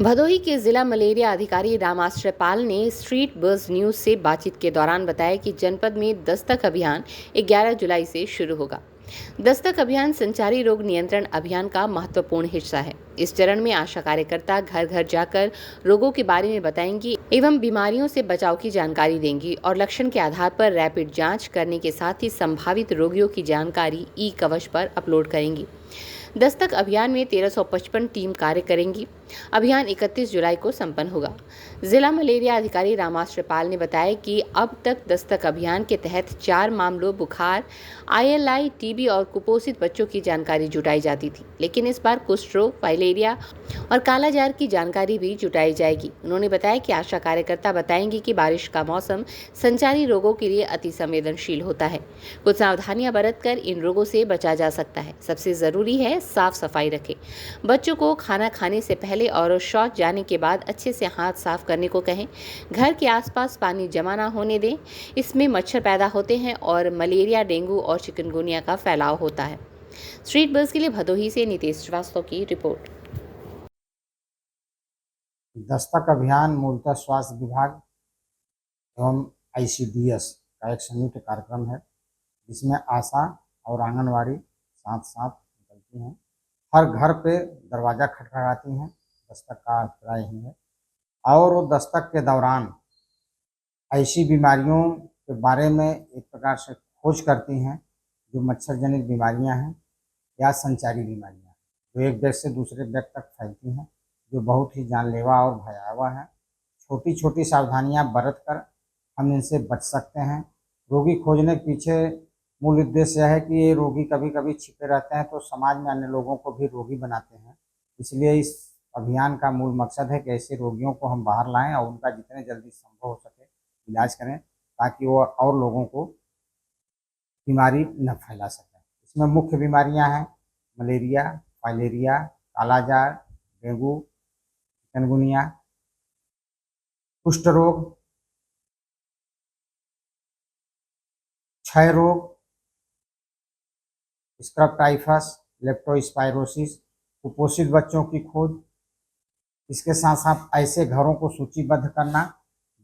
भदोही के जिला मलेरिया अधिकारी रामाश्रय पाल ने स्ट्रीट बज़ न्यूज से बातचीत के दौरान बताया कि जनपद में दस्तक अभियान 11 जुलाई से शुरू होगा। दस्तक अभियान संचारी रोग नियंत्रण अभियान का महत्वपूर्ण हिस्सा है। इस चरण में आशा कार्यकर्ता घर घर जाकर रोगों के बारे में बताएंगी एवं बीमारियों से बचाव की जानकारी देंगी और लक्षण के आधार पर रैपिड जांच करने के साथ ही संभावित रोगियों की जानकारी ई कवच पर अपलोड करेंगी। दस्तक अभियान में 1355 टीम कार्य करेंगी। अभियान 31 जुलाई को संपन्न होगा। जिला मलेरिया अधिकारी रामाश्रय पाल ने बताया कि अब तक दस्तक अभियान के तहत 4 मामलों बुखार, ILI, टीबी और कुपोषित बच्चों की जानकारी जुटाई जाती थी, लेकिन इस बार कुष्ठ रोग, फाइलेरिया और कालाजार की जानकारी भी जुटाई जाएगी। उन्होंने बताया कि आशा कार्यकर्ता बताएंगे कि बारिश का मौसम संचारी रोगों के लिए अति संवेदनशील होता है। कुछ सावधानियां बरतकर इन रोगों से बचा जा सकता है। सबसे जरूरी है साफ सफाई रखें। बच्चों को खाना खाने से पहले और शौच जाने के बाद अच्छे से हाथ साफ करने को कहें। घर के आसपास पानी जमा ना होने दें। इसमें मच्छर पैदा होते हैं और मलेरिया, डेंगू और चिकनगुनिया का फैलाव होता है। स्ट्रीट बज़ के लिए भदोही से नितेश श्रीवास्तव की रिपोर्ट। दस्तक अभियान मूलतः स्वास्थ्य विभाग एवं ICDS का एक संयुक्त कार्यक्रम है, जिसमें आशा और आंगनवाड़ी साथ साथ निकलती हैं। हर घर पे दरवाज़ा खटखटाती हैं। दस्तक का अभिप्राय यही है और वो दस्तक के दौरान ऐसी बीमारियों के बारे में एक प्रकार से खोज करती हैं जो मच्छर जनित बीमारियां हैं या संचारी बीमारियां हैं, जो एक व्यक्ति से दूसरे व्यक्ति तक फैलती हैं, जो बहुत ही जानलेवा और भयावह है। छोटी छोटी सावधानियां बरत कर हम इनसे बच सकते हैं। रोगी खोजने के पीछे मूल उद्देश्य है कि ये रोगी कभी कभी छिपे रहते हैं तो समाज में अन्य लोगों को भी रोगी बनाते हैं। इसलिए इस अभियान का मूल मकसद है कि ऐसे रोगियों को हम बाहर लाएं और उनका जितने जल्दी संभव हो सके इलाज करें, ताकि वो और लोगों को बीमारी न फैला सकें। इसमें मुख्य बीमारियां हैं मलेरिया, फाइलेरिया, कालाजार, डेंगू, चिकनगुनिया, कुष्ठ रोग, क्षय रोग, स्क्रब टाइफस, लेप्टोस्पाइरोसिस, कुपोषित बच्चों की खोज। इसके साथ साथ ऐसे घरों को सूचीबद्ध करना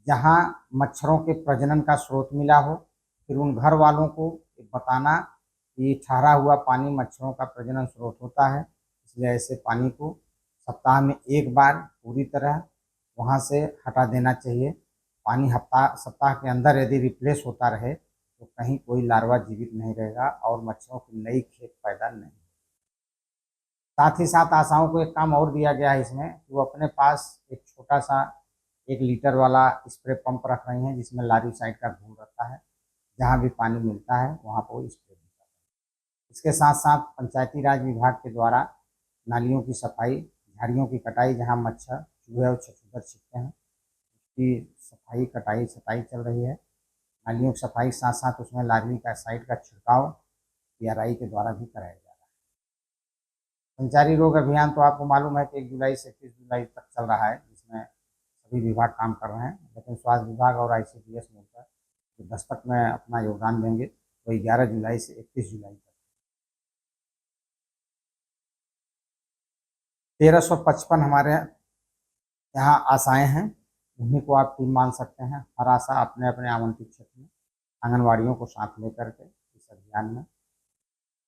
जहां मच्छरों के प्रजनन का स्रोत मिला हो, फिर उन घर वालों को बताना कि ठहरा हुआ पानी मच्छरों का प्रजनन स्रोत होता है, इसलिए ऐसे पानी को सप्ताह में एक बार पूरी तरह वहां से हटा देना चाहिए। पानी सप्ताह के अंदर यदि रिप्लेस होता रहे तो कहीं कोई लार्वा जीवित नहीं रहेगा और मच्छरों की नई खेप पैदा नहीं। साथ ही साथ आशाओं को एक काम और दिया गया है इसमें कि वो अपने पास एक छोटा सा 1 लीटर वाला स्प्रे पंप रख रही हैं, जिसमें लार्विसाइड का घूल रहता है। जहाँ भी पानी मिलता है वहाँ पर वो स्प्रे करता है। इसके साथ साथ पंचायती राज विभाग के द्वारा नालियों की सफाई, झाड़ियों की कटाई, जहाँ मच्छर, चूहे और छछूंदर छिपते हैं, उसकी सफाई, कटाई, छटाई चल रही है। नालियों की सफाई के साथ साथ उसमें लार्विसाइड का छिड़काव PRI के द्वारा भी कराया जा रहा है। संचारी रोग अभियान तो आपको मालूम है कि 1 जुलाई से 31 जुलाई तक चल रहा है, जिसमें सभी विभाग काम कर रहे हैं, लेकिन स्वास्थ्य विभाग और ICDS मिलकर जो दस्तक में अपना योगदान देंगे वो 11 जुलाई से 31 जुलाई तक। 1355 हमारे यहाँ आशाएं हैं, उन्हीं को आप टीम मान सकते हैं। हर आशा अपने अपने आमंत्रित क्षेत्र में आंगनवाड़ियों को साथ लेकर के इस अभियान में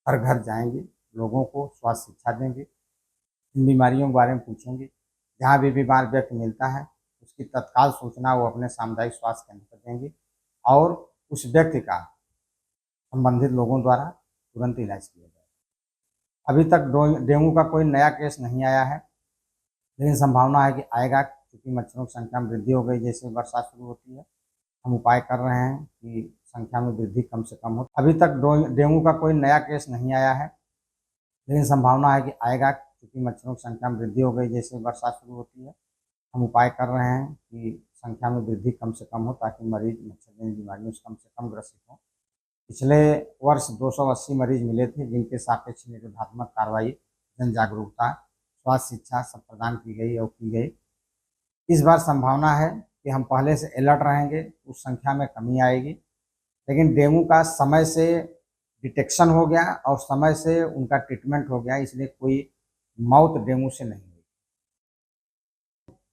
हर घर जाएंगे, लोगों को स्वास्थ्य शिक्षा देंगे, इन बीमारियों के बारे में पूछेंगे। जहाँ भी बीमार व्यक्ति मिलता है उसकी तत्काल सूचना वो अपने सामुदायिक स्वास्थ्य केंद्र पर देंगे और उस व्यक्ति का संबंधित लोगों द्वारा तुरंत इलाज किया जाएगा। अभी तक डेंगू का कोई नया केस नहीं आया है, लेकिन संभावना है कि आएगा, क्योंकि मच्छरों की संख्या में वृद्धि हो गई। जैसे वर्षा शुरू होती है, हम उपाय कर रहे हैं कि संख्या में वृद्धि कम से कम हो। अभी तक डेंगू का कोई नया केस नहीं आया है, लेकिन संभावना है कि आएगा, क्योंकि मच्छरों की संख्या में वृद्धि हो गई। जैसे वर्षा शुरू होती है, हम उपाय कर रहे हैं कि संख्या में वृद्धि कम से कम हो, ताकि मरीज मच्छरजन्य बीमारियों से कम कम ग्रसित हों। पिछले वर्ष 280 मरीज मिले थे, जिनके सापेक्ष निरोधात्मक कार्रवाई, जन जागरूकता, स्वास्थ्य शिक्षा सब प्रदान की गई और की गई। इस बार संभावना है कि हम पहले से अलर्ट रहेंगे, उस संख्या में कमी आएगी, लेकिन डेंगू का समय से डिटेक्शन हो गया और समय से उनका ट्रीटमेंट हो गया, इसलिए कोई मौत डेंगू से नहीं हुई।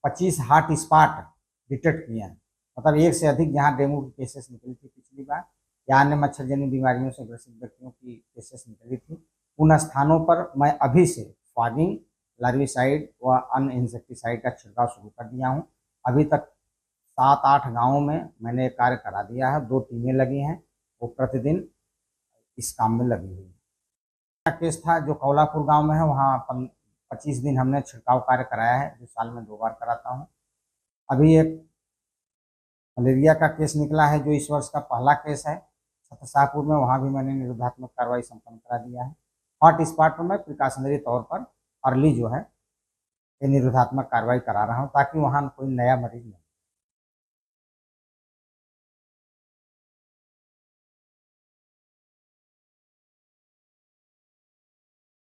25 हॉट स्पॉट डिटेक्ट किए हैं। मतलब एक से अधिक जहाँ डेंगू की केसेस निकली थी पिछली बार या अन्य मच्छरजन्य बीमारियों से ग्रसित व्यक्तियों की केसेस निकली थी, उन स्थानों पर मैं अभी से फॉगिंग, लार्विसाइड व अन्य इंसेक्टिसाइड का छिड़काव शुरू कर दिया हूँ। अभी तक 7-8 गाँवों में मैंने कार्य करा दिया है। 2 टीमें लगी हैं, वो प्रतिदिन इस काम में लगी हुई है। केस था जो कौलापुर गांव में है, वहाँ 25 दिन हमने छिड़काव कार्य कराया है, जो साल में 2 बार कराता हूँ। अभी एक मलेरिया का केस निकला है, जो इस वर्ष का पहला केस है छत्रसापुर में, वहाँ भी मैंने निरोधात्मक कार्रवाई संपन्न करा दिया है। हॉट स्पॉट पर मैं प्रिकॉशनरी तौर पर अर्ली जो है ये निरोधात्मक कार्रवाई करा रहा हूँ, ताकि वहाँ कोई नया मरीज नहीं।